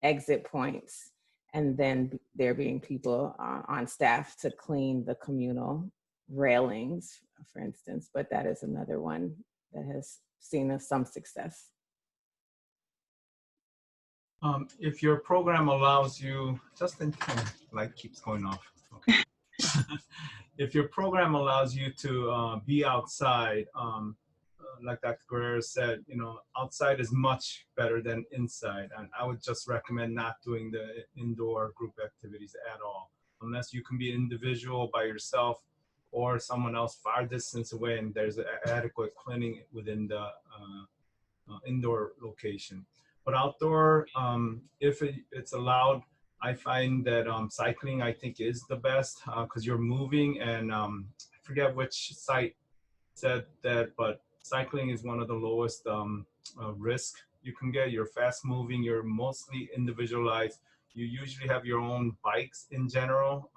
exit points. And then there being people on staff to clean the communal railings, for instance. But that is another one that has seen some success. If your program allows you, Justin, light keeps going off. Okay. If your program allows you to be outside, like Dr. Guerrero said, outside is much better than inside. And I would just recommend not doing the indoor group activities at all, unless you can be individual by yourself or someone else far distance away and there's adequate cleaning within the indoor location. But outdoor, if it's allowed, I find that cycling, I think, is the best because you're moving, and I forget which site said that, but cycling is one of the lowest risk you can get. You're fast moving, you're mostly individualized. You usually have your own bikes in general.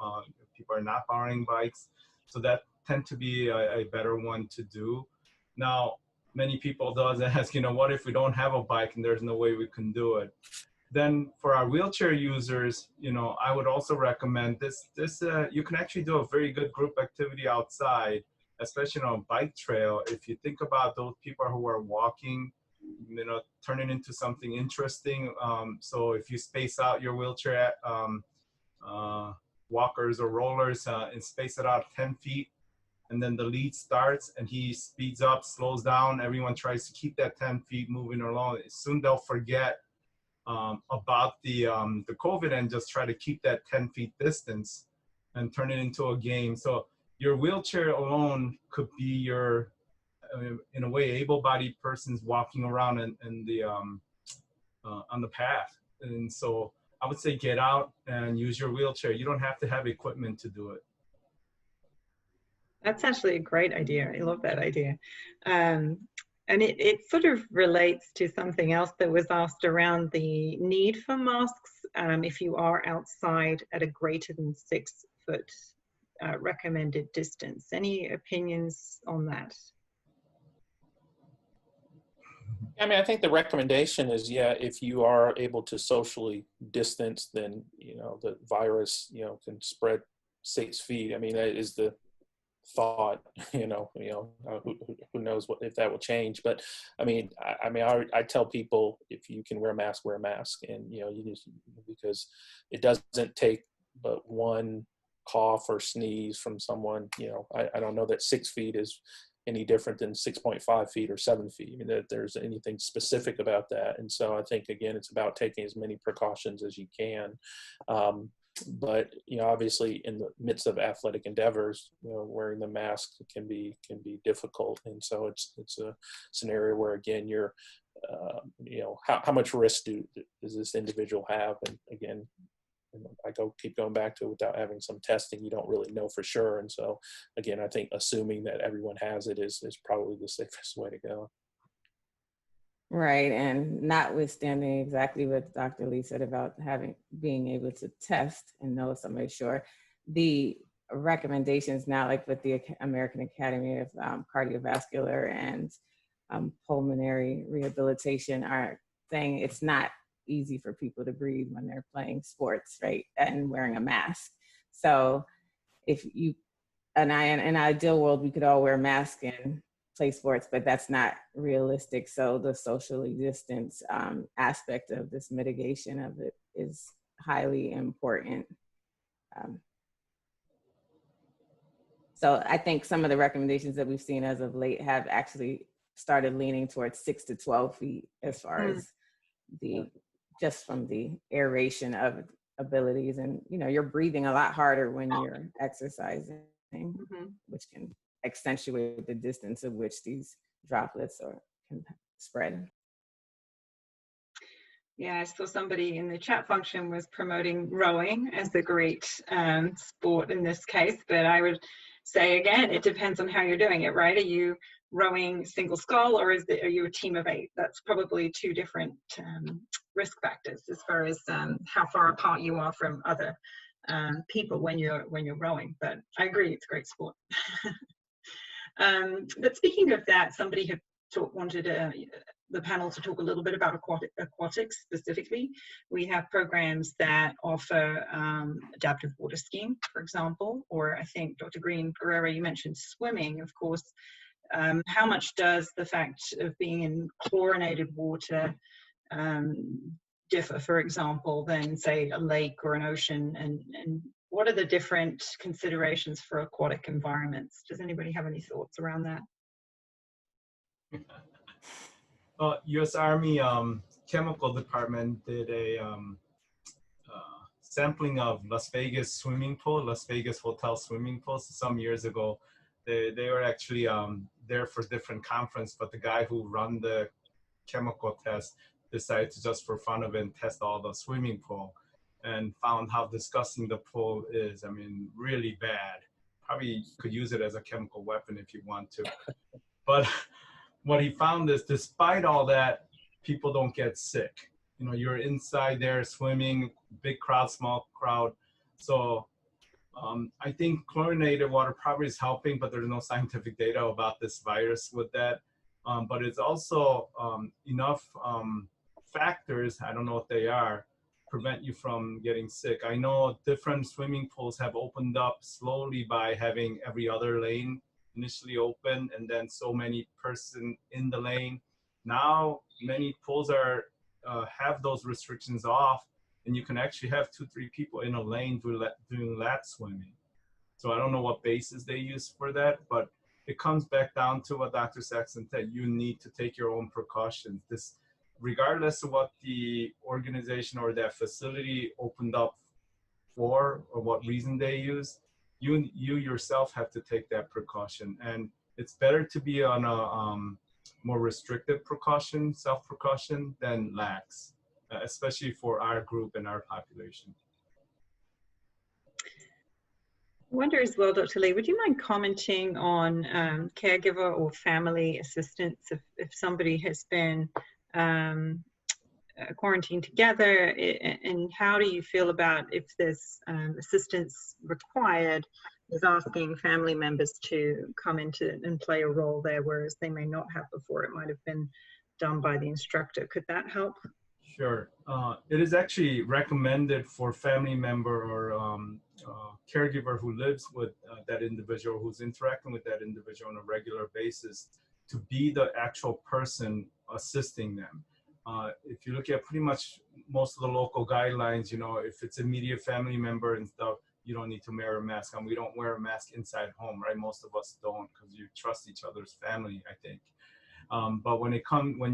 People are not borrowing bikes. So that tend to be a better one to do. Now, many people does ask, what if we don't have a bike and there's no way we can do it? Then for our wheelchair users, I would also recommend this. You can actually do a very good group activity outside, especially on a bike trail. If you think about those people who are walking, turn it into something interesting. So if you space out your wheelchair walkers or rollers and space it out 10 feet, and then the lead starts and he speeds up, slows down, everyone tries to keep that 10 feet moving along. Soon they'll forget about the COVID and just try to keep that 10 feet distance and turn it into a game. So your wheelchair alone could be your, in a way, able-bodied persons walking around in the on the path. And so I would say get out and use your wheelchair. You don't have to have equipment to do it. That's actually a great idea. I love that idea. And it sort of relates to something else that was asked around the need for masks if you are outside at a greater than 6 foot recommended distance. Any opinions on that? I mean, I think the recommendation is, if you are able to socially distance, then, the virus, can spread 6 feet. I mean, that is the thought, who knows if that will change. But I mean, I tell people, if you can wear a mask, wear a mask. And, you just, because it doesn't take but one cough or sneeze from someone. I don't know that 6 feet is any different than 6.5 feet or 7 feet. I mean, that there's anything specific about that. And so I think, again, it's about taking as many precautions as you can. But obviously, in the midst of athletic endeavors, wearing the mask can be difficult, and so it's a scenario where, again, you're, how much risk does this individual have? And again, I keep going back to, without having some testing, you don't really know for sure. And so, again, I think assuming that everyone has it is probably the safest way to go. Right, and notwithstanding exactly what Dr. Lee said about being able to test and know somebody's sure, the recommendations now, like with the American Academy of Cardiovascular and Pulmonary Rehabilitation, are saying it's not easy for people to breathe when they're playing sports, right, and wearing a mask. So if you, in an ideal world, we could all wear masks and play sports, but that's not realistic. So the socially distance aspect of this mitigation of it is highly important. So I think some of the recommendations that we've seen as of late have actually started leaning towards 6 to 12 feet as far as just from the aeration of abilities. And, you're breathing a lot harder when you're exercising, which can accentuate the distance of which these droplets can spread. Yeah, I saw somebody in the chat function was promoting rowing as a great sport in this case, but I would say, again, it depends on how you're doing it, right? Are you rowing single scull, or are you a team of 8? That's probably 2 different risk factors as far as how far apart you are from other people when you're rowing. But I agree, it's a great sport. But speaking of that, somebody had wanted the panel to talk a little bit about aquatics specifically. We have programs that offer adaptive water skiing, for example, or I think Dr. Guerrero, you mentioned swimming, of course. How much does the fact of being in chlorinated water differ, for example, than say a lake or an ocean, and what are the different considerations for aquatic environments? Does anybody have any thoughts around that? U.S. Army Chemical Department did a sampling of Las Vegas hotel swimming pools some years ago. They were actually there for different conference, but the guy who run the chemical test decided to, just for fun of it, test all the swimming pool, and found how disgusting the pool is. I mean, really bad. Probably could use it as a chemical weapon if you want to. But what he found is, despite all that, people don't get sick. You're inside there swimming, big crowd, small crowd. So I think chlorinated water probably is helping, but there's no scientific data about this virus with that. But it's also enough factors, I don't know what they are, prevent you from getting sick. I know different swimming pools have opened up slowly by having every other lane initially open and then so many person in the lane. Now many pools are have those restrictions off, and you can actually have 2-3 people in a lane doing lap swimming. So I don't know what basis they use for that, but it comes back down to what Dr. Saxon said. You need to take your own precautions. This, regardless of what the organization or that facility opened up for or what reason they use, you yourself have to take that precaution. And it's better to be on a more restrictive precaution, self-precaution, than lax, especially for our group and our population. I wonder as well, Dr. Lee, would you mind commenting on caregiver or family assistance if somebody has been quarantined together, and how do you feel about if there's assistance required, is asking family members to come into and play a role there, whereas they may not have before? It might have been done by the instructor. Could that help? Sure. It is actually recommended for family member or caregiver who lives with that individual, who's interacting with that individual on a regular basis, to be the actual person assisting them. If you look at pretty much most of the local guidelines, you know, if it's immediate family member and stuff, you don't need to wear a mask. And we don't wear a mask inside home, right? Most of us don't, because you trust each other's family, I think. But when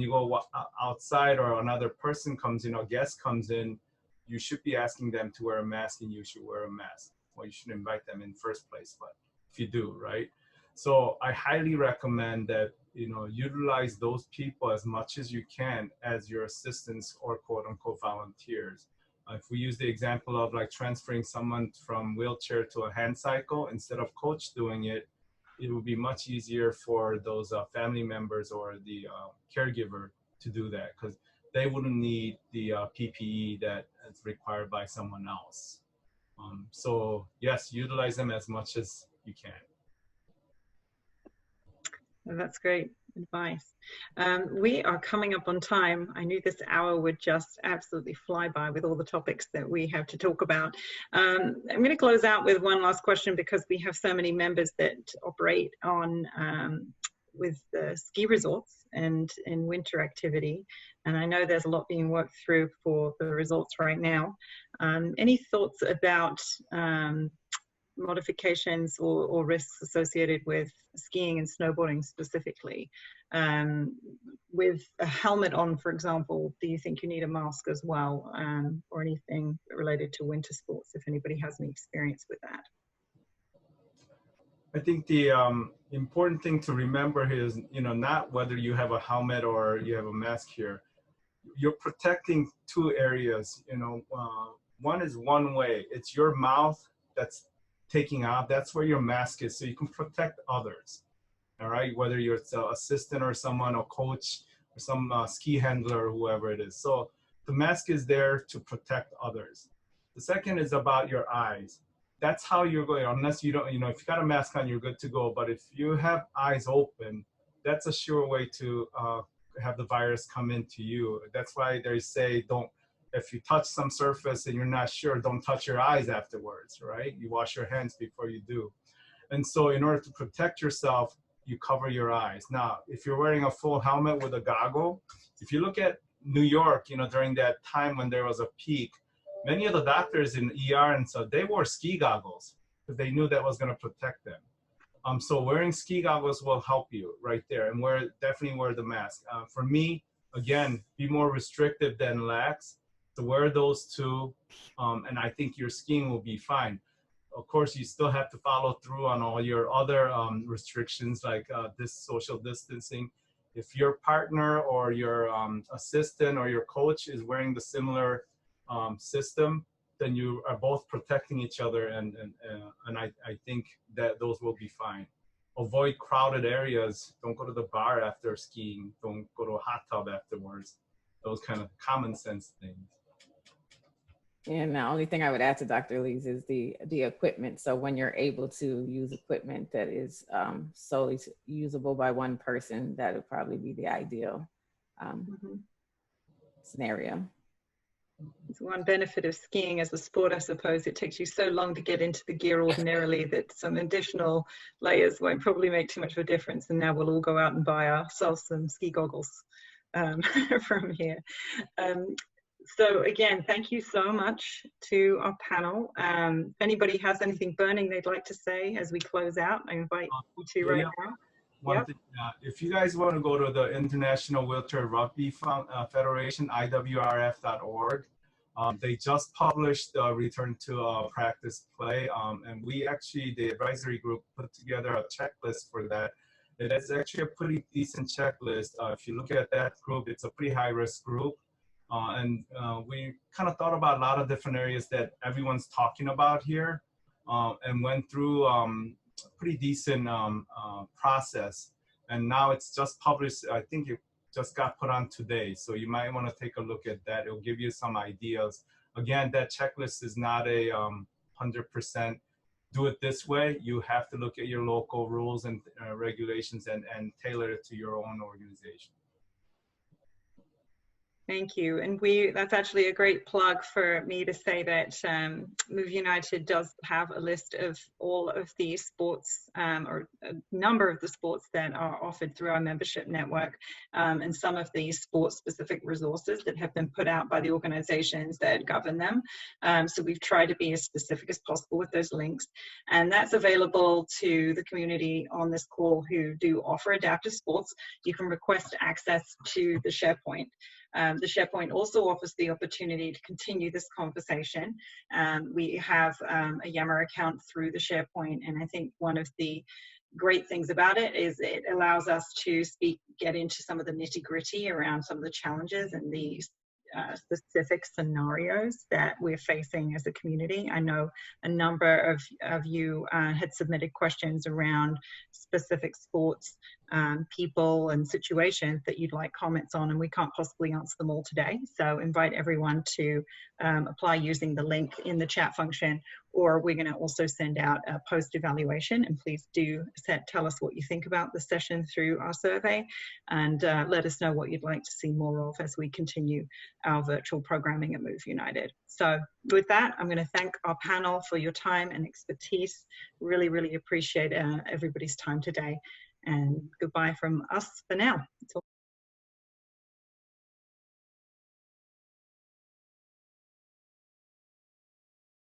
you go outside, or another person comes in, or guest comes in, you should be asking them to wear a mask, and you should wear a mask. Well, you should invite them in the first place, but if you do, right? So I highly recommend that, you know, utilize those people as much as you can as your assistants or quote unquote volunteers. If we use the example of like transferring someone from wheelchair to a hand cycle, instead of coach doing it, it would be much easier for those family members or the caregiver to do that, because they wouldn't need the PPE that is required by someone else. So yes, utilize them as much as you can. That's great advice. We are coming up on time. I knew this hour would just absolutely fly by with all the topics that we have to talk about. I'm going to close out with one last question, because we have so many members that operate on with the ski resorts and in winter activity. And I know there's a lot being worked through for the resorts right now. Any thoughts about modifications or risks associated with skiing and snowboarding specifically? With a helmet on, for example, do you think you need a mask as well, or anything related to winter sports, if anybody has any experience with that? I think the important thing to remember here is, you know, not whether you have a helmet or you have a mask here. You're protecting two areas. You know, one is one way. It's your mouth that's taking out. That's where your mask is, so you can protect others. All right, whether you're an assistant or someone, or coach, or some ski handler, or whoever it is. So the mask is there to protect others. The second is about your eyes. That's how you're going, unless you don't, you know, if you got a mask on, you're good to go. But if you have eyes open, that's a sure way to have the virus come into you. That's why they say, don't, if you touch some surface and you're not sure, don't touch your eyes afterwards, right? You wash your hands before you do. And so in order to protect yourself, you cover your eyes. Now, if you're wearing a full helmet with a goggle, if you look at New York, you know, during that time when there was a peak, many of the doctors in ER and so they wore ski goggles because they knew that was going to protect them. So wearing ski goggles will help you right there, and definitely wear the mask. For me, again, be more restrictive than lax. So wear those two, and I think your skiing will be fine. Of course, you still have to follow through on all your other restrictions, like this social distancing. If your partner or your assistant or your coach is wearing the similar system, then you are both protecting each other, and I think that those will be fine. Avoid crowded areas. Don't go to the bar after skiing. Don't go to a hot tub afterwards. Those kind of common sense things. And the only thing I would add to Dr. Lee's is the equipment. So when you're able to use equipment that is solely usable by one person, that would probably be the ideal scenario. It's one benefit of skiing as a sport, I suppose. It takes you so long to get into the gear ordinarily that some additional layers won't probably make too much of a difference. And now we'll all go out and buy ourselves some ski goggles from here. So again, thank you so much to our panel. If anybody has anything burning they'd like to say as we close out, I invite you to right now. One thing, if you guys want to go to the International Wheelchair Rugby Federation, IWRF.org, they just published Return to Practice Play, and we actually, the advisory group, put together a checklist for that. It is actually a pretty decent checklist. If you look at that group, it's a pretty high-risk group. And we kind of thought about a lot of different areas that everyone's talking about here, and went through pretty decent process, and now it's just published. I think it just got put on today, so you might want to take a look at that. It'll give you some ideas. Again, that checklist is not a 100% do it this way. You have to look at your local rules and regulations and tailor it to your own organization. Thank you. And that's actually a great plug for me to say that Move United does have a list of all of the sports, or a number of the sports that are offered through our membership network, and some of these sports-specific resources that have been put out by the organizations that govern them. So we've tried to be as specific as possible with those links. And that's available to the community on this call who do offer adaptive sports. You can request access to the SharePoint. The SharePoint also offers the opportunity to continue this conversation. We have a Yammer account through the SharePoint, and I think one of the great things about it is it allows us to get into some of the nitty-gritty around some of the challenges and the specific scenarios that we're facing as a community. I know a number of you had submitted questions around specific sports people and situations that you'd like comments on, and we can't possibly answer them all today. So invite everyone to apply using the link in the chat function, or we're going to also send out a post evaluation, and please do tell us what you think about the session through our survey, and let us know what you'd like to see more of as we continue our virtual programming at Move United. So with that, I'm going to thank our panel for your time and expertise. Really, really appreciate everybody's time today, and goodbye from us for now.